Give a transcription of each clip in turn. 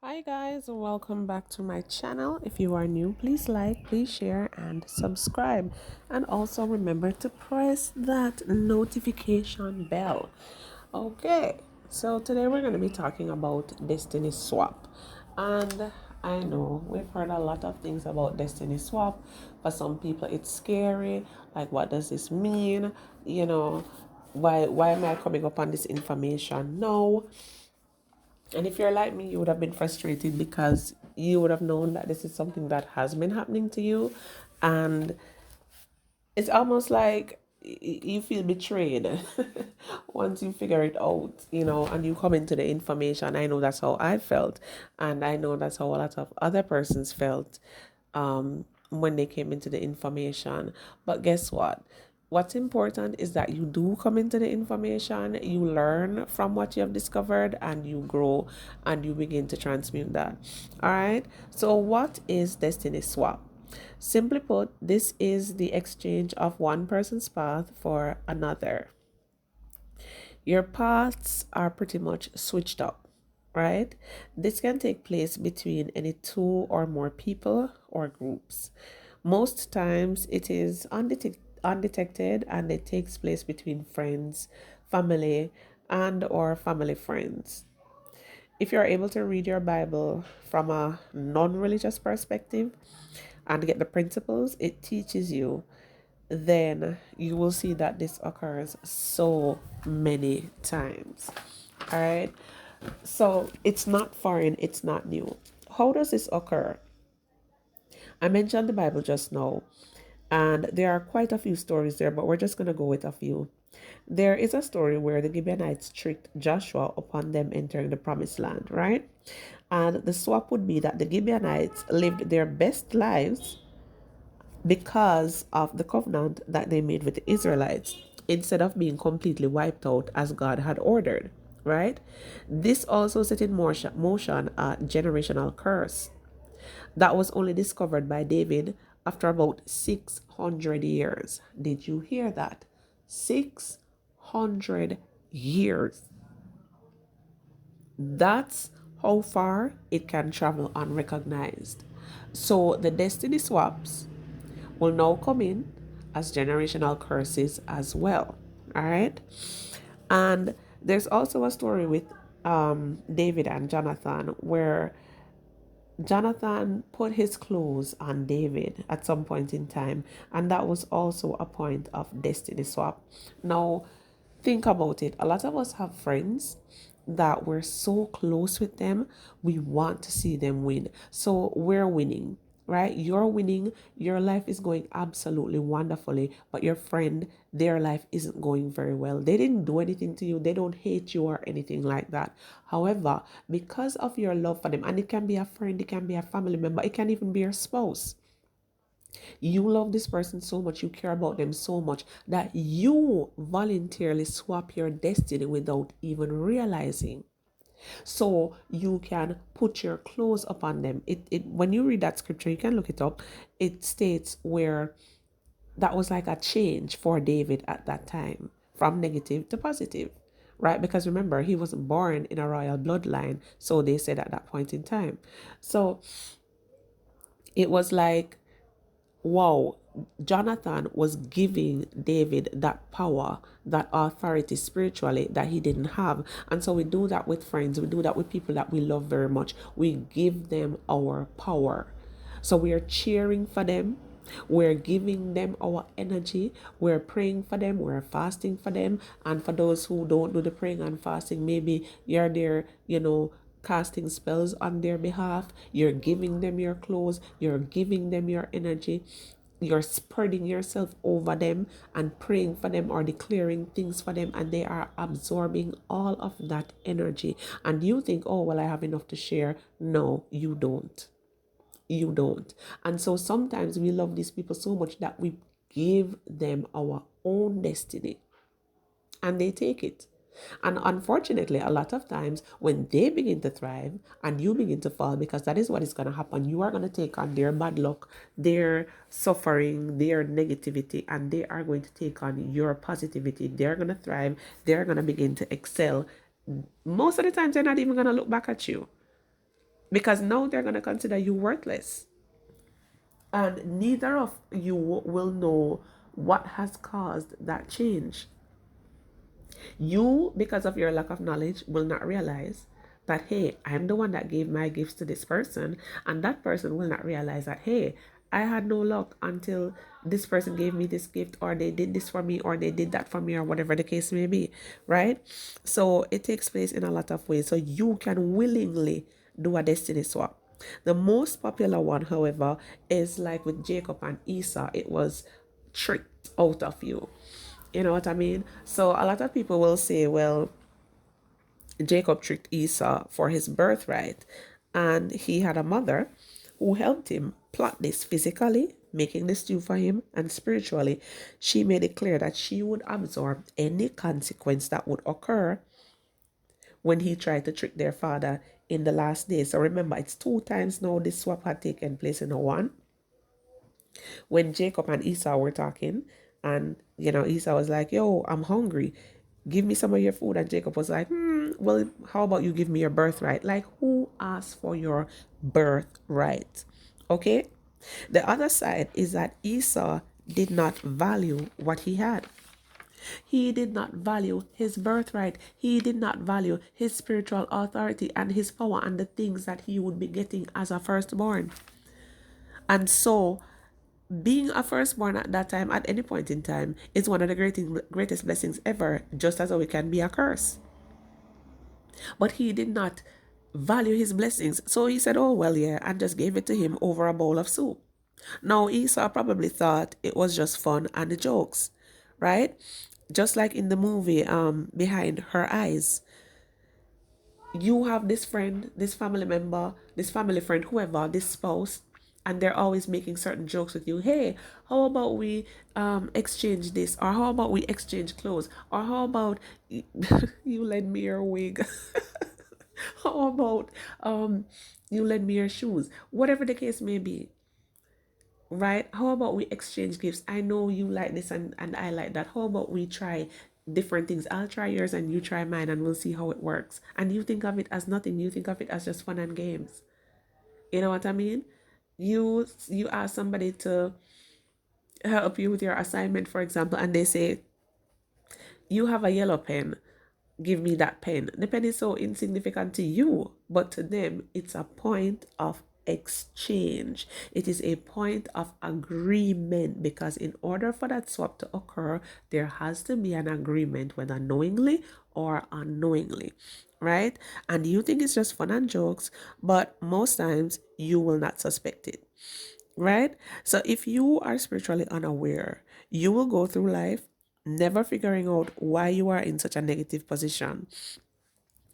Hi guys, welcome back to my channel. If you are new, please like, please share and subscribe, and also remember to press that notification bell. Okay, so today we're going to be talking about destiny swap. And I know we've heard a lot of things about destiny swap. For some people it's scary, like what does this mean? You know, why am I coming up on this information now? And if you're like me, you would have been frustrated because you would have known that this is something that has been happening to you. And it's almost like you feel betrayed once you figure it out, and you come into the information. I know that's how I felt. And I know that's how a lot of other persons felt when they came into the information. But guess what? What's important is that you do come into the information, you learn from what you have discovered, and you grow and you begin to transmute that. All right. So, what is Destiny Swap? Simply put, this is the exchange of one person's path for another. Your paths are pretty much switched up, right? This can take place between any two or more people or groups. Most times it is undetected and it takes place between friends, family, and or family friends. If you're able to read your Bible from a non-religious perspective and get the principles it teaches you, then you will see that this occurs so many times. All right. So it's not foreign, it's not new. How does this occur? I mentioned the Bible just now, and there are quite a few stories there, but we're just going to go with a few. There is a story where the Gibeonites tricked Joshua upon them entering the promised land, right? And the swap would be that the Gibeonites lived their best lives because of the covenant that they made with the Israelites instead of being completely wiped out as God had ordered, right? This also set in motion a generational curse that was only discovered by David after about 600 years. Did you hear that? 600 years. That's how far it can travel unrecognized. So the destiny swaps will now come in as generational curses as well. All right. And there's also a story with David and Jonathan where Jonathan put his clothes on David at some point in time, and that was also a point of destiny swap. Now, think about it. A lot of us have friends that we're so close with them, we want to see them win. So we're winning, right? You're winning, your life is going absolutely wonderfully, but your friend, their life isn't going very well. They didn't do anything to you, they don't hate you or anything like that. However, because of your love for them, and it can be a friend, it can be a family member, it can even be your spouse. You love this person so much, you care about them so much that you voluntarily swap your destiny without even realizing. So you can put your clothes upon them. It when you read that scripture, you can look it up. It states where that was like a change for David at that time from negative to positive, right? Because remember, he was born in a royal bloodline, so they said at that point in time. So it was like, wow, Jonathan was giving David that power, that authority spiritually that he didn't have. And so we do that with friends, we do that with people that we love very much. We give them our power. So we are cheering for them. We're giving them our energy. We're praying for them. We're fasting for them. And for those who don't do the praying and fasting, maybe you're there, casting spells on their behalf. You're giving them your clothes. You're giving them your energy. You're spreading yourself over them and praying for them or declaring things for them, and they are absorbing all of that energy. And you think, oh, well, I have enough to share. No, you don't. You don't. And so sometimes we love these people so much that we give them our own destiny and they take it. And unfortunately, a lot of times when they begin to thrive and you begin to fall, because that is what is going to happen, you are going to take on their bad luck, their suffering, their negativity, and they are going to take on your positivity. They're going to thrive, they're going to begin to excel. Most of the times, they're not even going to look back at you. because now they're going to consider you worthless. And neither of you will know what has caused that change. You, because of your lack of knowledge, will not realize that, hey, I'm the one that gave my gifts to this person. And that person will not realize that, hey, I had no luck until this person gave me this gift, or they did this for me, or they did that for me, or whatever the case may be, right? So it takes place in a lot of ways. So you can willingly do a destiny swap. The most popular one, however, is like with Jacob and Esau. It was tricked out of you. You know what I mean? So a lot of people will say, well, Jacob tricked Esau for his birthright, and he had a mother who helped him plot this physically, making the stew for him, and spiritually, she made it clear that she would absorb any consequence that would occur when he tried to trick their father in the last days. So remember, it's 2 times now this swap had taken place in a one. When Jacob and Esau were talking, and Esau was like, yo, I'm hungry, give me some of your food. And Jacob was like, well, how about you give me your birthright? Like, who asked for your birthright? Okay. The other side is that Esau did not value what he had. He did not value his birthright. He did not value his spiritual authority and his power and the things that he would be getting as a firstborn. And so being a firstborn at that time, at any point in time, is one of the greatest blessings ever, just as how it can be a curse. But he did not value his blessings. So he said, oh, well, yeah, and just gave it to him over a bowl of soup. Now, Esau probably thought it was just fun and the jokes, right? Just like in the movie Behind Her Eyes. You have this friend, this family member, this family friend, whoever, this spouse, and they're always making certain jokes with you. Hey, how about we exchange this, or how about we exchange clothes, or how about you lend me your wig, how about you lend me your shoes, whatever the case may be, right? How about we exchange gifts? I know you like this, and I like that. How about we try different things? I'll try yours and you try mine, and we'll see how it works. And you think of it as nothing. You think of it as just fun and games. You know what I mean? You ask somebody to help you with your assignment, for example, and they say, you have a yellow pen, give me that pen. The pen is so insignificant to you, but to them, it's a point of exchange. It is a point of agreement, because in order for that swap to occur, there has to be an agreement, whether knowingly or unknowingly, right? And you think it's just fun and jokes, but most times you will not suspect it, right? So if you are spiritually unaware, you will go through life never figuring out why you are in such a negative position.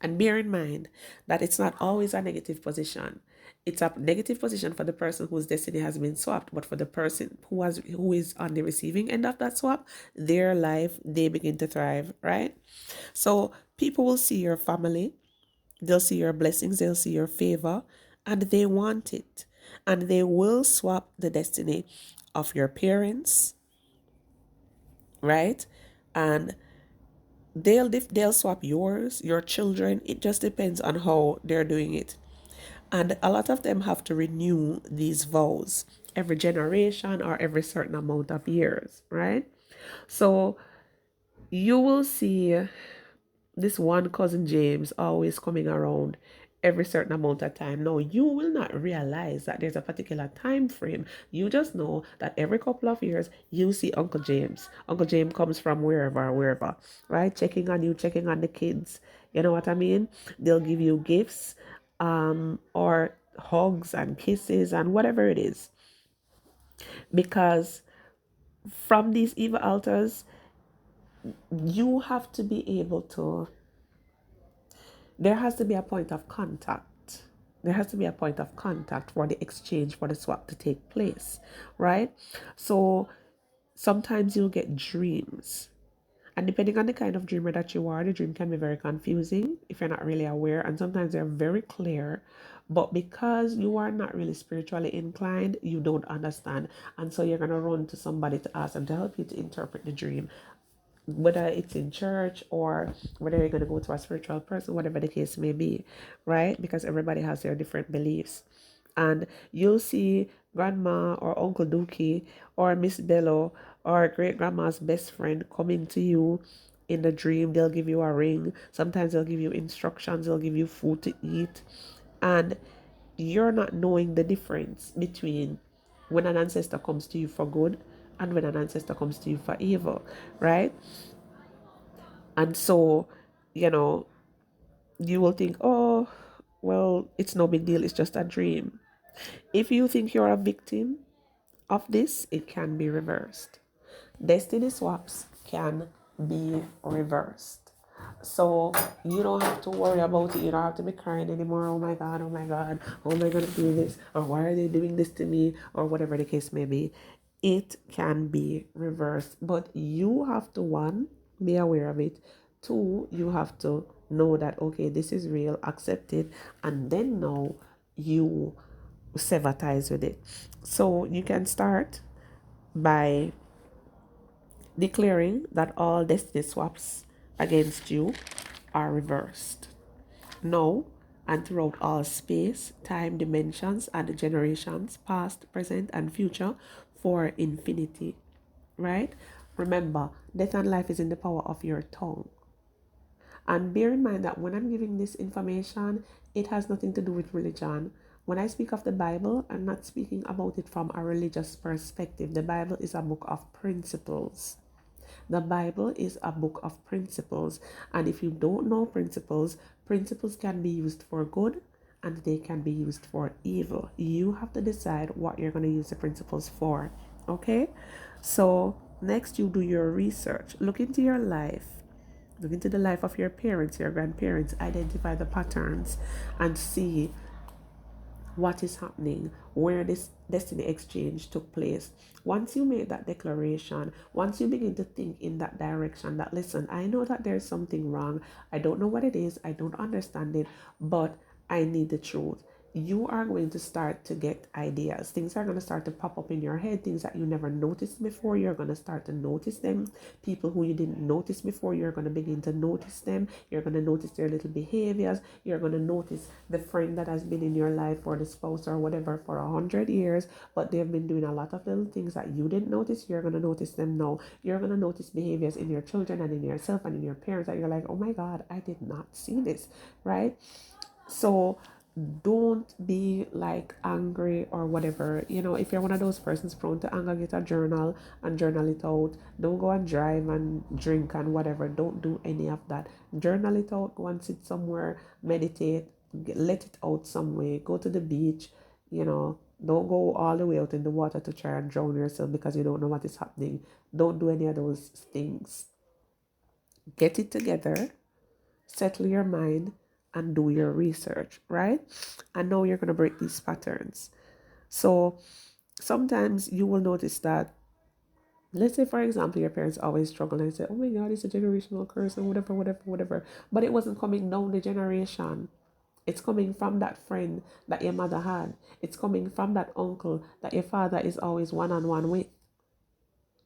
And bear in mind that it's not always a negative position. It's a negative position for the person whose destiny has been swapped, but for the person who is on the receiving end of that swap, their life, they begin to thrive, right? So people will see your family, they'll see your blessings, they'll see your favor, and they want it. And they will swap the destiny of your parents, right? And they'll swap yours, your children. It just depends on how they're doing it. And a lot of them have to renew these vows every generation or every certain amount of years, right? So you will see this one cousin James always coming around every certain amount of time. Now, you will not realize that there's a particular time frame. You just know that every couple of years you see Uncle James. Uncle James comes from wherever, right? Checking on you, checking on the kids. You know what I mean? They'll give you gifts, or hugs and kisses and whatever it is. Because from these evil altars, you have to be able to, there has to be a point of contact. There has to be a point of contact for the exchange, for the swap to take place, right? So sometimes you'll get dreams. And depending on the kind of dreamer that you are, the dream can be very confusing if you're not really aware. And sometimes they're very clear. But because you are not really spiritually inclined, you don't understand. And so you're going to run to somebody to ask them to help you to interpret the dream. whether it's in church or whether you're going to go to a spiritual person, whatever the case may be, right? Because everybody has their different beliefs. And you'll see grandma or Uncle Dookie or Miss Bello or great grandma's best friend coming to you in the dream. They'll give you a ring. Sometimes they'll give you instructions, they'll give you food to eat. And you're not knowing the difference between when an ancestor comes to you for good and when an ancestor comes to you for evil, right? And so, you know, you will think, oh, well, it's no big deal, it's just a dream. If you think you're a victim of this, it can be reversed. Destiny swaps can be reversed. So you don't have to worry about it. You don't have to be crying anymore. Oh my God, oh my God, how am I going to do this? Or why are they doing this to me? Or whatever the case may be. It can be reversed. But you have to, one, be aware of it. Two, you have to know that, okay, this is real, accept it. And then now you sever ties with it. So you can start by declaring that all destiny swaps against you are reversed. Now and throughout all space, time, dimensions, and generations, past, present, and future, for infinity. Right? Remember, death and life is in the power of your tongue. And bear in mind that when I'm giving this information, it has nothing to do with religion. When I speak of the Bible, I'm not speaking about it from a religious perspective. The Bible is a book of principles. The Bible is a book of principles. And if you don't know principles, principles can be used for good and they can be used for evil. You have to decide what you're going to use the principles for. Okay? So, next, you do your research. Look into your life. Look into the life of your parents, your grandparents, identify the patterns and see what is happening, where this destiny exchange took place. Once you make that declaration, once you begin to think in that direction, that listen, I know that there's something wrong, I don't know what it is, I don't understand it, but I need the truth. You are going to start to get ideas. Things are going to start to pop up in your head, things that you never noticed before. You're going to start to notice them. People who you didn't notice before, you're going to begin to notice them. You're going to notice their little behaviors. You're going to notice the friend that has been in your life, or the spouse or whatever, for 100 years, but they've been doing a lot of little things that you didn't notice. You're going to notice them now. You're going to notice behaviors in your children and in yourself and in your parents that you're like, oh my God, I did not see this, right? So don't be like angry or whatever. If you're one of those persons prone to anger, get a journal and journal it out. Don't go and drive and drink and whatever. Don't do any of that. Journal it out. Go and sit somewhere, meditate, let it out some way. Go to the beach. Don't go all the way out in the water to try and drown yourself because you don't know what is happening. Don't do any of those things. Get it together, settle your mind, and do your research, right? And now you're going to break these patterns. So sometimes you will notice that, let's say, for example, your parents always struggle and say, oh my God, it's a generational curse and whatever, whatever, whatever. But it wasn't coming down the generation. It's coming from that friend that your mother had. It's coming from that uncle that your father is always one-on-one with,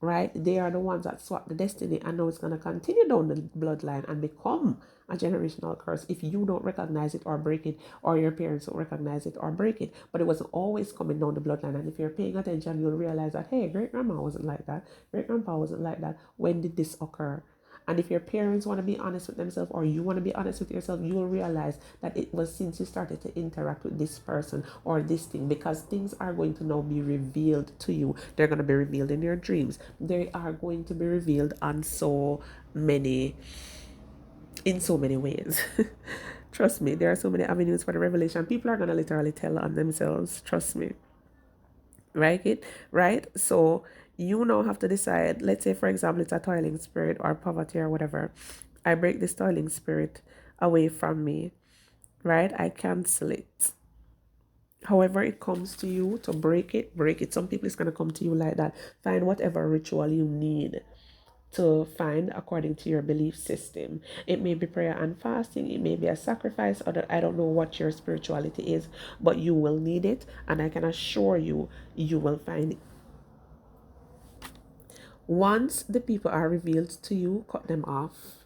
right? They are the ones that swap the destiny, and now it's going to continue down the bloodline and become a generational curse if you don't recognize it or break it, or your parents don't recognize it or break it. But it wasn't always coming down the bloodline, and if you're paying attention, you'll realize that, hey, great grandma wasn't like that, great grandpa wasn't like that. When did this occur? And if your parents want to be honest with themselves, or you want to be honest with yourself, you will realize that it was since you started to interact with this person or this thing, because things are going to now be revealed to you. They're going to be revealed in your dreams. They are going to be revealed in so many ways. Trust me, there are so many avenues for the revelation. People are going to literally tell on themselves. Trust me. Right? So you now have to decide. Let's say, for example, it's a toiling spirit or poverty or whatever. I break this toiling spirit away from me, right? I cancel it. However it comes to you to break it. Some people, it's going to come to you like that. Find whatever ritual you need to find according to your belief system. It may be prayer and fasting, it may be a sacrifice, or I don't know what your spirituality is, but you will need it, and I can assure you, you will find it. Once the people are revealed to you, cut them off.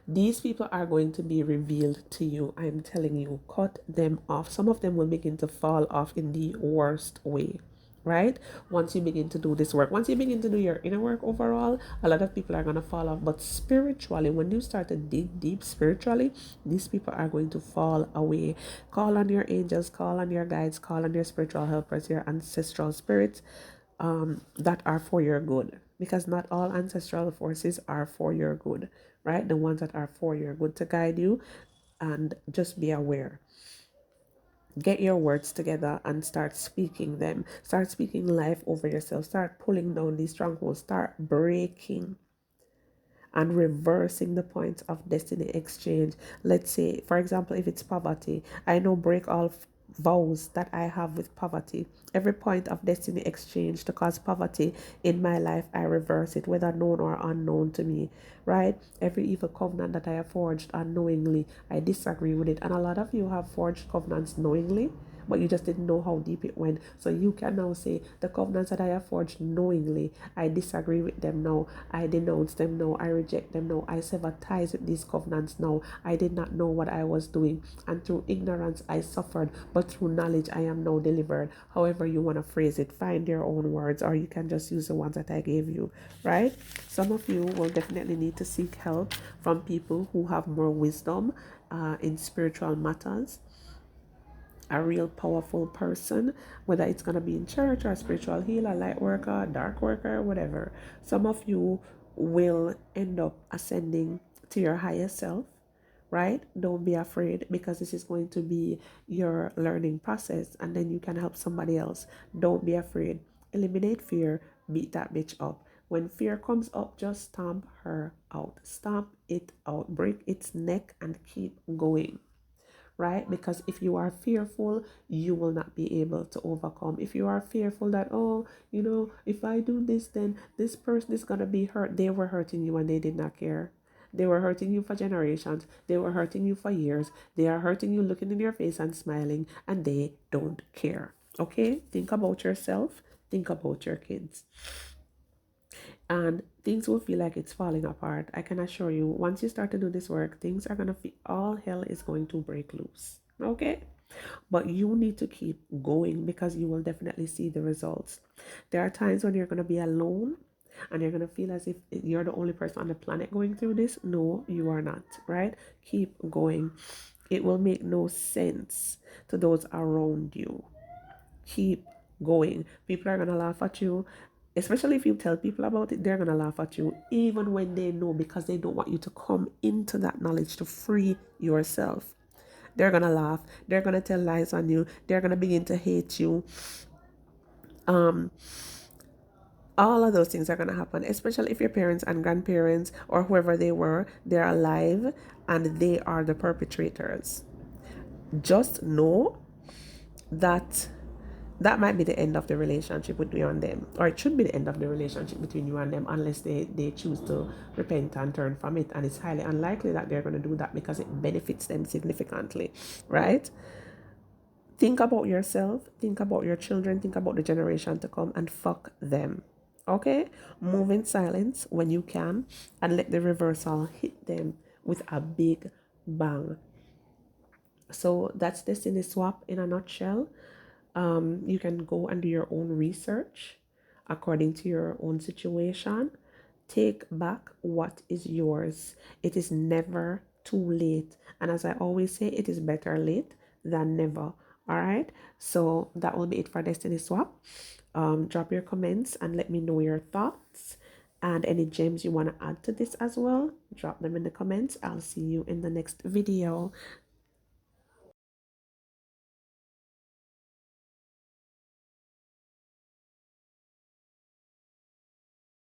These people are going to be revealed to you. I'm telling you, cut them off. Some of them will begin to fall off in the worst way, right? Once you begin to do this work, once you begin to do your inner work overall, a lot of people are going to fall off. But spiritually, when you start to dig deep spiritually, these people are going to fall away. Call on your angels, call on your guides, call on your spiritual helpers, your ancestral spirits that are for your good, because not all ancestral forces are for your good, right? The ones that are for your good to guide you. And just be aware, get your words together and start speaking them, start speaking life over yourself, start pulling down these strongholds, start breaking and reversing the point of destiny exchange. Let's say, for example, if it's poverty, I know break all vows that I have with poverty. Every point of destiny exchange to cause poverty in my life, I reverse it, whether known or unknown to me, right? Every evil covenant that I have forged unknowingly, I disagree with it. And a lot of you have forged covenants knowingly, but you just didn't know how deep it went. So you can now say, the covenants that I have forged knowingly, I disagree with them now. I denounce them now. I reject them now. I sever ties with these covenants now. I did not know what I was doing. And through ignorance, I suffered. But through knowledge, I am now delivered. However you want to phrase it, find your own words, or you can just use the ones that I gave you, right? Some of you will definitely need to seek help from people who have more wisdom in spiritual matters, a real powerful person, whether it's going to be in church or a spiritual healer, light worker, dark worker, whatever. Some of you will end up ascending to your higher self, right? Don't be afraid, because this is going to be your learning process, and then you can help somebody else. Don't be afraid. Eliminate fear, beat that bitch up. When fear comes up, just stomp her out. Stomp it out. Break its neck and keep going, right? Because if you are fearful, you will not be able to overcome. If you are fearful that, oh, if I do this, then this person is going to be hurt. They were hurting you and they did not care. They were hurting you for generations. They were hurting you for years. They are hurting you, looking in your face and smiling, and they don't care. Okay? Think about yourself. Think about your kids, and things will feel like it's falling apart. I can assure you, once you start to do this work, things are going to feel, all hell is going to break loose. Okay? But you need to keep going, because you will definitely see the results. There are times when you're going to be alone and you're going to feel as if you're the only person on the planet going through this. No, you are not, right? Keep going. It will make no sense to those around you. Keep going. People are going to laugh at you. Especially if you tell people about it, they're going to laugh at you, even when they know, because they don't want you to come into that knowledge to free yourself. They're going to laugh. They're going to tell lies on you. They're going to begin to hate you. All of those things are going to happen, especially if your parents and grandparents or whoever they were, they're alive and they are the perpetrators. Just know that that might be the end of the relationship with you and them, or it should be the end of the relationship between you and them, unless they choose to repent and turn from it. And it's highly unlikely that they're going to do that, because it benefits them significantly, right? Think about yourself, think about your children, think about the generation to come, and fuck them. Okay? Move in silence when you can, and let the reversal hit them with a big bang. So that's Destiny Swap in a nutshell. You can go and do your own research according to your own situation. Take back what is yours. It is never too late. And as I always say, it is better late than never. All right. So that will be it for Destiny Swap. Drop your comments and let me know your thoughts. And any gems you want to add to this as well, drop them in the comments. I'll see you in the next video.